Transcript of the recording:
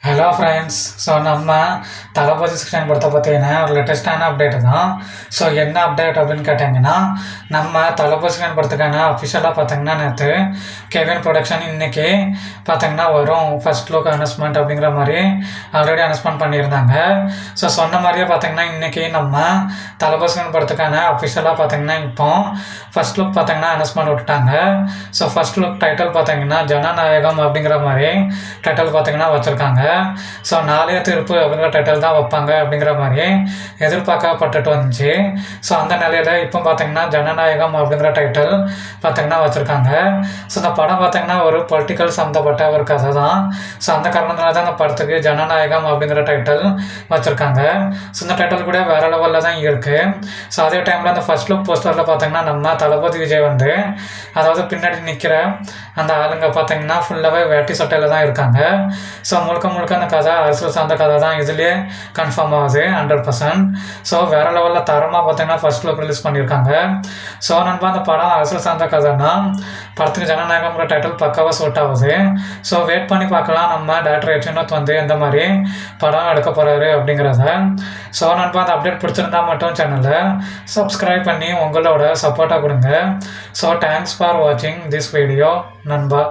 Hello friends. So நம்ம தளபதி sixteen படத்தை பற்றின ஒரு லேட்டஸ்ட்டான அப்டேட்டு தான். ஸோ என்ன அப்டேட் அப்படின்னு கேட்டிங்கன்னா, நம்ம தளபதி சிக்ஸ்டீன் படத்துக்கான அஃபிஷியலாக பார்த்தீங்கன்னா நேற்று கெவின் ப்ரொடக்ஷன் இன்றைக்கி பார்த்தீங்கன்னா வரும் ஃபர்ஸ்ட் லுக் அனௌன்ஸ்மெண்ட் அப்படிங்கிற மாதிரி ஆல்ரெடி அனௌன்ஸ்மெண்ட் பண்ணியிருந்தாங்க. ஸோ சொன்ன மாதிரியே பார்த்தீங்கன்னா இன்றைக்கி நம்ம தளபதி சிக்ஸ்டீன் படத்துக்கான அஃபிஷியலாக பார்த்தீங்கன்னா இப்போ ஃபர்ஸ்ட் லுக் பார்த்தீங்கன்னா அனௌன்ஸ்மெண்ட் விட்டுட்டாங்க. ஸோ ஃபர்ஸ்ட் லுக் டைட்டில் பார்த்தீங்கன்னா ஜனநாயகம் அப்படிங்கிற மாதிரி டைட்டில் பார்த்தீங்கன்னா வச்சுருக்காங்க. ஸோ நாளைய தீர்ப்பு அப்படிங்கிற டைட்டில் தான் வைப்பாங்க அப்படிங்கிற மாதிரி எதிர்பார்க்கப்பட்டுட்டு வந்துச்சு. ஸோ அந்த நிலையில் இப்போ பார்த்தீங்கன்னா ஜனநாயகம் அப்படிங்கிற டைட்டில் பார்த்தீங்கன்னா வச்சுருக்காங்க. ஸோ இந்த படம் பார்த்தீங்கன்னா ஒரு பொலிட்டிக்கல் சம்மந்தப்பட்ட ஒரு கதை தான். ஸோ அந்த காரணத்தினால தான் அந்த படத்துக்கு ஜனநாயகம் அப்படிங்கிற டைட்டில் வச்சுருக்காங்க. ஸோ இந்த டைட்டில் கூட வேறு லெவலில் தான் இருக்குது. ஸோ அதே டைமில் அந்த ஃபர்ஸ்ட் லுக் போஸ்டரில் பார்த்தீங்கன்னா நம்ம தளபதி விஜய் வந்து அதாவது பின்னாடி நிற்கிற அந்த ஆளுங்க பார்த்தீங்கன்னா ஃபுல்லாகவே வேட்டி சட்டையில் தான் இருக்காங்க. ஸோ முழுக்க அந்த கதை அரசியல் சார்ந்த கதை தான் இதுலேயே கன்ஃபார்ம் ஆகுது 100%. ஸோ வேறு லெவலில் தரமாக பார்த்தீங்கன்னா ஃபர்ஸ்ட் லுக் ரிலீஸ் பண்ணியிருக்காங்க. ஸோ நண்பா அந்த படம் அரசியல் சார்ந்த கதைன்னா படத்துக்கு ஜனநாயகம்ங்கிற டைட்டில் பக்காவாக சூட் ஆகுது. ஸோ வெயிட் பண்ணி பார்க்கலாம் நம்ம டேரக்டர் யஷ்வந்த் வந்து எந்த மாதிரி படம் எடுக்க போகிறாரு அப்படிங்கிறத. ஸோ நண்பா அந்த அப்டேட் பிடிச்சிருந்தா மட்டும் சேனலை சப்ஸ்கிரைப் பண்ணி உங்களோட சப்போர்ட்டாக கொடுங்க. ஸோ தேங்க்ஸ் ஃபார் வாட்சிங் திஸ் வீடியோ நண்பா.